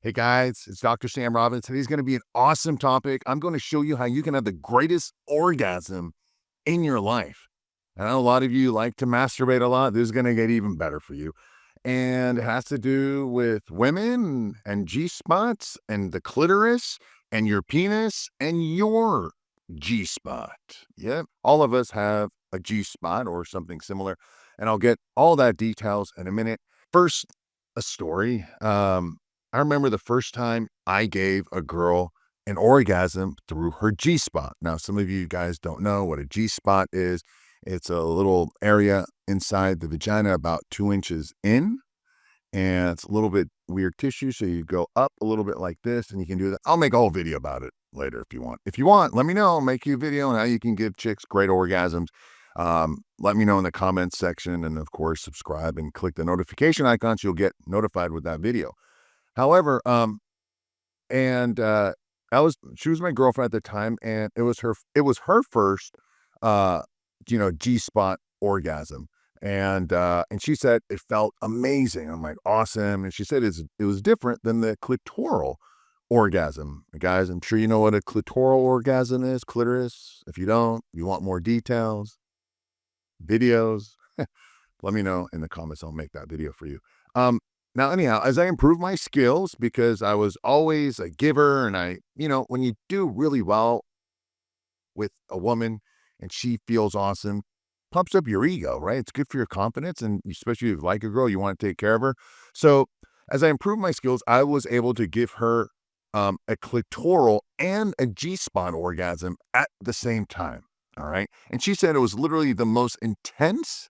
Hey guys, it's Dr. Sam Robbins. Today's going to be an awesome topic. I'm going to show you how you can have the greatest orgasm in your life. I know a lot of you like to masturbate a lot. This is going to get even better for you. And it has to do with women and G spots and the clitoris and your penis and your G spot. Yep. All of us have a G spot or something similar. And I'll get all that details in a minute. First, a story. I remember the first time I gave a girl an orgasm through her G spot. Now, some of you guys don't know what a G spot is. It's a little area inside the vagina about 2 inches in, and it's a little bit weird tissue. So you go up a little bit like this, and you can do that. I'll make a whole video about it later if you want. If you want, let me know. I'll make you a video on how you can give chicks great orgasms. Let me know in the comments section, and of course, subscribe and click the notification icon so you'll get notified with that video. However, and she was my girlfriend at the time, and it was her first, G spot orgasm. And she said it felt amazing. I'm like, awesome. And she said it was different than the clitoral orgasm. Guys, I'm sure you know what a clitoral orgasm is, clitoris. If you don't, you want more details, videos, let me know in the comments. I'll make that video for you. Now, anyhow, as I improved my skills, because I was always a giver, and when you do really well with a woman and she feels awesome, pumps up your ego, right? It's good for your confidence, and especially if you like a girl, you want to take care of her. So as I improved my skills, I was able to give her a clitoral and a G-spot orgasm at the same time, all right? And she said it was literally the most intense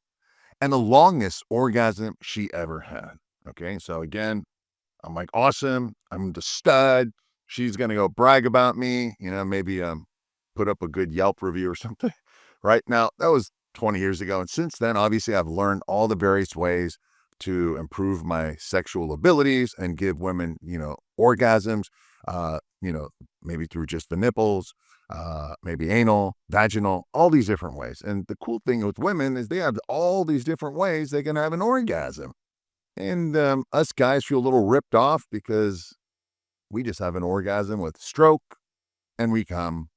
and the longest orgasm she ever had. Okay, so again, I'm like, awesome. I'm the stud. She's gonna go brag about me, maybe put up a good Yelp review or something. Right now, that was 20 years ago, and since then, obviously, I've learned all the various ways to improve my sexual abilities and give women, orgasms. Maybe through just the nipples, maybe anal, vaginal, all these different ways. And the cool thing with women is they have all these different ways they can have an orgasm. And us guys feel a little ripped off because we just have an orgasm with stroke and we come,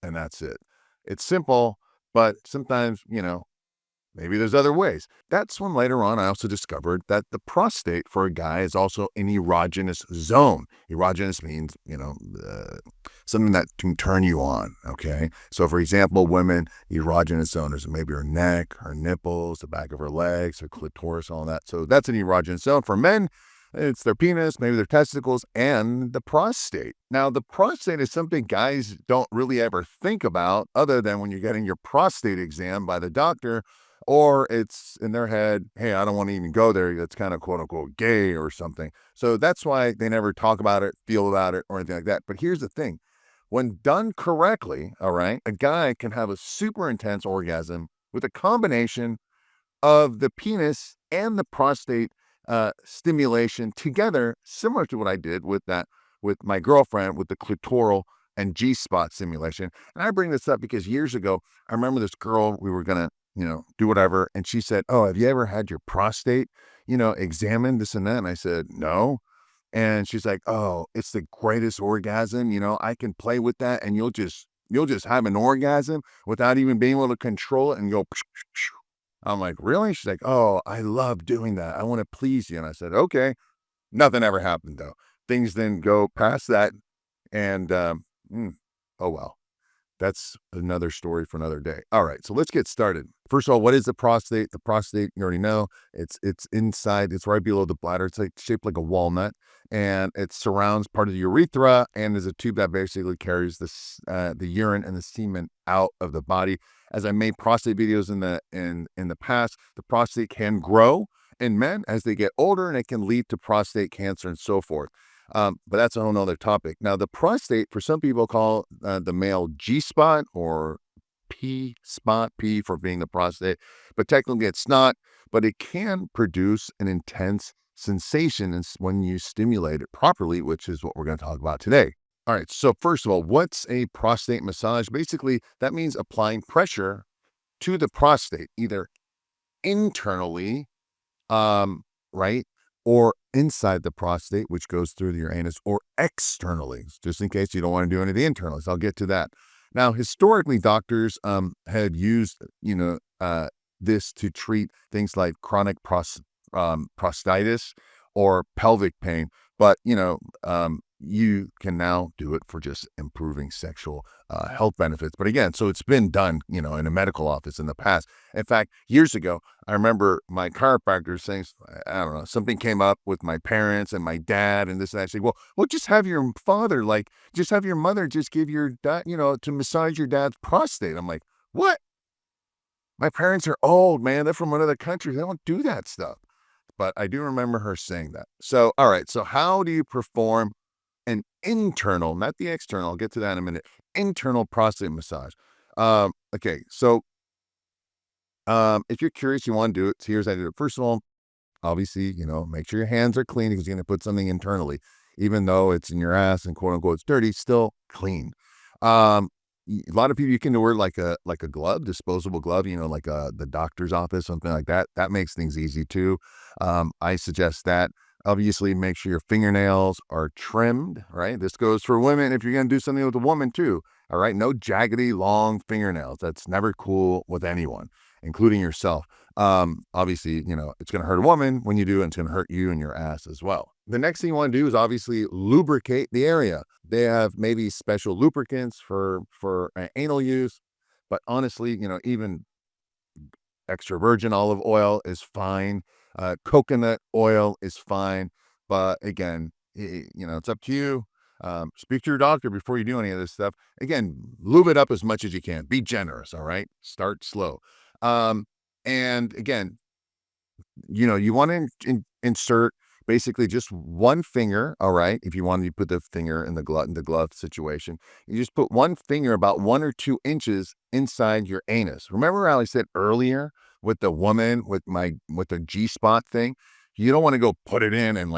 and that's it. It's simple, but sometimes, maybe there's other ways. That's when later on I also discovered that the prostate for a guy is also an erogenous zone. Erogenous means, something that can turn you on, okay? So for example, women, erogenous zone is maybe her neck, her nipples, the back of her legs, her clitoris, all that. So that's an erogenous zone. For men, it's their penis, maybe their testicles, and the prostate. Now, the prostate is something guys don't really ever think about other than when you're getting your prostate exam by the doctor, or it's in their head, hey, I don't want to even go there. That's kind of quote unquote gay or something. So that's why they never talk about it, feel about it, or anything like that. But here's the thing. When done correctly, all right, a guy can have a super intense orgasm with a combination of the penis and the prostate stimulation together, similar to what I did with my girlfriend with the clitoral and G-spot stimulation. And I bring this up because years ago, I remember this girl, we were going to, do whatever. And she said, oh, have you ever had your prostate, examined, this and that? And I said, no. And she's like, oh, it's the greatest orgasm. I can play with that and you'll just have an orgasm without even being able to control it and go. I'm like, really? She's like, oh, I love doing that. I want to please you. And I said, okay. Nothing ever happened though. Things then go past that. And, oh, well. That's another story for another day. All right, so let's get started. First of all, what is the prostate? The prostate, you already know, it's inside, it's right below the bladder. It's like shaped like a walnut, and it surrounds part of the urethra, and there's a tube that basically carries the urine and the semen out of the body. As I made prostate videos in the past, the prostate can grow in men as they get older, and it can lead to prostate cancer and so forth. But that's a whole nother topic. Now, the prostate, for some people call the male G-spot or P-spot, P for being the prostate, but technically it's not, but it can produce an intense sensation when you stimulate it properly, which is what we're going to talk about today. All right, so first of all, what's a prostate massage? Basically, that means applying pressure to the prostate, either internally, right, or inside the prostate, which goes through your anus, or externally, just in case you don't want to do any of the internals. I'll get to that. Now, historically, doctors had used, this to treat things like chronic prostatitis or pelvic pain. But, you can now do it for just improving sexual health benefits. But again, so it's been done, in a medical office in the past. In fact, years ago, I remember my chiropractor saying, I don't know, something came up with my parents and my dad and this and that. I say, well, just have your father, just have your mother just give your dad, to massage your dad's prostate. I'm like, what? My parents are old, man. They're from another country. They don't do that stuff. But I do remember her saying that. So, all right. So how do you perform an internal, not the external, I'll get to that in a minute, internal prostate massage? Okay. So, if you're curious, you want to do it. So here's how I do it. First of all, obviously, make sure your hands are clean because you're going to put something internally, even though it's in your ass and quote unquote it's dirty, still clean. Um, a lot of people, you can wear like a glove, disposable glove, like the doctor's office, something like that. That makes things easy too. I suggest that. Obviously, make sure your fingernails are trimmed, right? This goes for women if you're going to do something with a woman too. All right. No jaggedy, long fingernails. That's never cool with anyone, including yourself. Obviously, it's going to hurt a woman when you do, and it's going to hurt you and your ass as well. The next thing you want to do is obviously lubricate the area. They have maybe special lubricants for anal use, but honestly, even extra virgin olive oil is fine. Coconut oil is fine. But again, it's up to you. Speak to your doctor before you do any of this stuff. Again, lube it up as much as you can. Be generous, all right? Start slow. And again, you want to insert basically just one finger, all right? If you want to put the finger in the glove situation, you just put one finger about 1 or 2 inches inside your anus. Remember how I said earlier with the woman with the G-spot thing? You don't want to go put it in and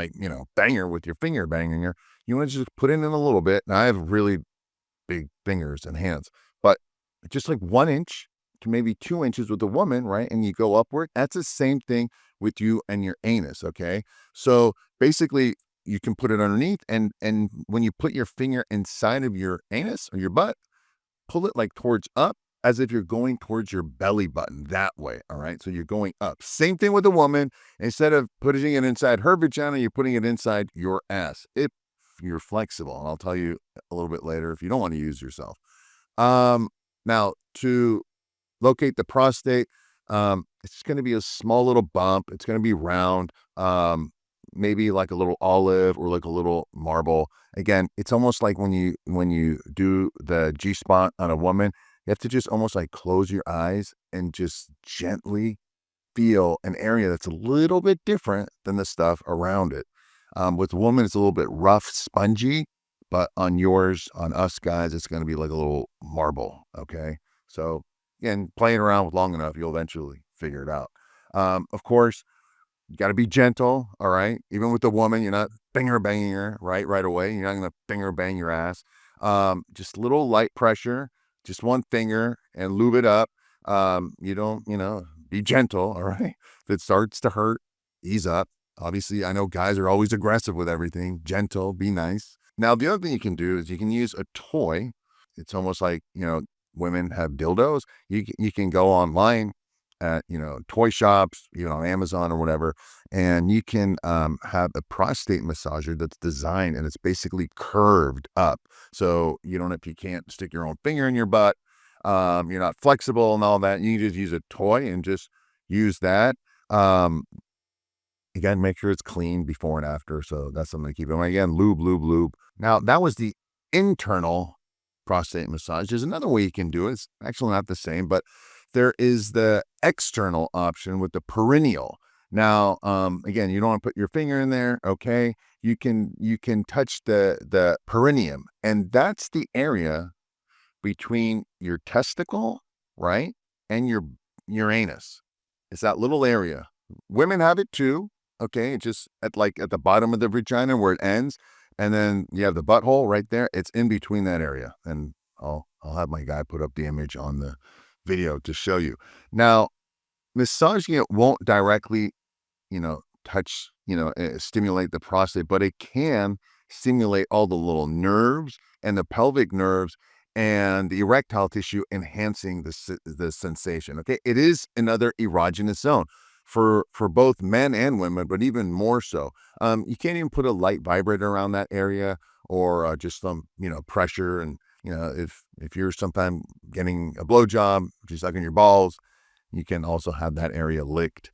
bang her with your finger banging her. You want to just put it in a little bit. And I have really big fingers and hands, but just like 1 inch to maybe 2 inches with a woman, right? And you go upward. That's the same thing with you and your anus. Okay. So basically you can put it underneath, and when you put your finger inside of your anus or your butt, pull it like towards up as if you're going towards your belly button that way. All right. So you're going up. Same thing with a woman. Instead of putting it inside her vagina, you're putting it inside your ass. If you're flexible, and I'll tell you a little bit later if you don't want to use yourself. Now to locate the prostate, it's going to be a small little bump. It's going to be round, maybe like a little olive or like a little marble. Again, it's almost like when you do the G-spot on a woman, you have to just almost like close your eyes and just gently feel an area that's a little bit different than the stuff around it. With women, it's a little bit rough, spongy, but on us guys, it's going to be like a little marble. Okay. So again, playing around with long enough, you'll eventually figure it out. Of course, you got to be gentle. All right. Even with the woman, you're not finger banging her right away. You're not going to finger bang your ass. Just little light pressure, just one finger, and lube it up. You don't, be gentle. All right. If it starts to hurt, ease up. Obviously, I know guys are always aggressive with everything. Gentle, be nice. Now, the other thing you can do is you can use a toy. It's almost like, women have dildos. You can go online at, toy shops, on Amazon or whatever, and you can have a prostate massager that's designed, and it's basically curved up. So if you can't stick your own finger in your butt, you're not flexible and all that, you can just use a toy and just use that. Again, make sure it's clean before and after. So that's something to keep in mind. Again, lube. Now, that was the internal prostate massage. There's another way you can do it. It's actually not the same, but there is the external option with the perineal. Now, again, you don't want to put your finger in there. Okay. You can touch the perineum, and that's the area between your testicle, right? And your anus. It's that little area. Women have it too. Okay. It's just at the bottom of the vagina where it ends. And then you have the butthole right there. It's in between that area. And I'll have my guy put up the image on the video to show you. Now, massaging it won't directly, touch, stimulate the prostate, but it can stimulate all the little nerves and the pelvic nerves and the erectile tissue, enhancing the sensation. Okay, it is another erogenous zone for both men and women, but even more so. You can't even put a light vibrator around that area, or just some pressure. And if you're sometime getting a blowjob, just sucking your balls, you can also have that area licked.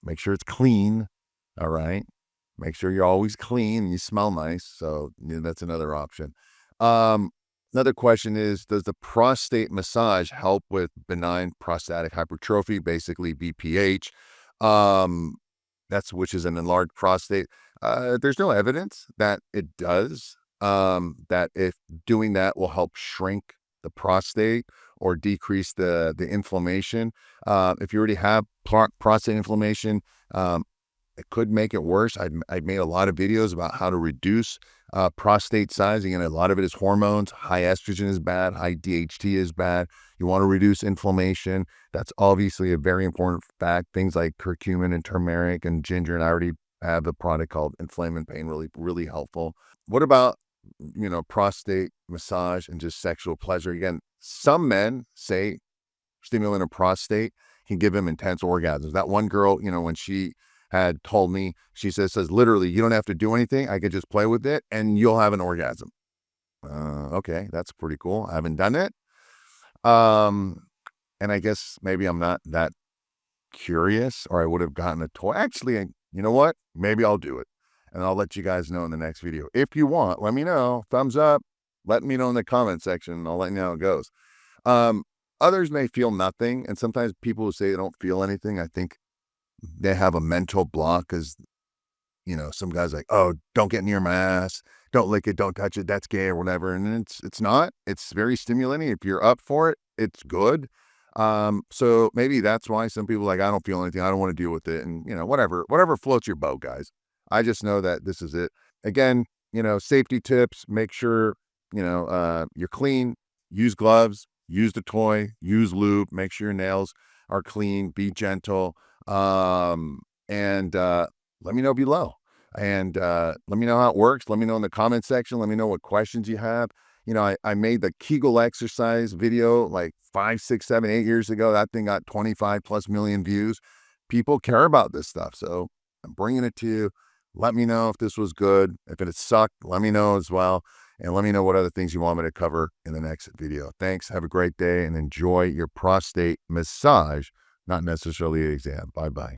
Make sure it's clean. All right. Make sure you're always clean and you smell nice. So that's another option. Another question is, does the prostate massage help with benign prostatic hypertrophy, basically BPH? Um, which is an enlarged prostate. There's no evidence that it does. That if doing that will help shrink the prostate or decrease the inflammation. If you already have prostate inflammation, it could make it worse. I've made a lot of videos about how to reduce prostate sizing, and a lot of it is hormones. High estrogen is bad. High DHT is bad. You want to reduce inflammation. That's obviously a very important fact. Things like curcumin and turmeric and ginger, and I already have a product called Inflame and Pain, really, really helpful. What about, prostate massage and just sexual pleasure? Again, some men say stimulating a prostate can give him intense orgasms. That one girl, when she had told me, she says literally, you don't have to do anything. I could just play with it and you'll have an orgasm. Okay, that's pretty cool. I haven't done it. And I guess maybe I'm not that curious, or I would have gotten a toy. Actually, you know what? Maybe I'll do it. And I'll let you guys know in the next video. If you want, let me know. Thumbs up. Let me know in the comment section, and I'll let you know how it goes. Others may feel nothing. And sometimes people who say they don't feel anything, I think they have a mental block, because, some guys like, oh, don't get near my ass. Don't lick it. Don't touch it. That's gay or whatever. And it's not. It's very stimulating. If you're up for it, it's good. So maybe that's why some people are like, I don't feel anything. I don't want to deal with it. And, whatever floats your boat, guys. I just know that this is it. Again, safety tips, make sure, you're clean, use gloves, use the toy, use lube, make sure your nails are clean, be gentle. And let me know below. And let me know how it works. Let me know in the comment section. Let me know what questions you have. I made the Kegel exercise video like 5, 6, 7, 8 years ago. That thing got 25 plus million views. People care about this stuff. So I'm bringing it to you. Let me know if this was good. If it sucked, let me know as well. And let me know what other things you want me to cover in the next video. Thanks. Have a great day and enjoy your prostate massage, not necessarily an exam. Bye-bye.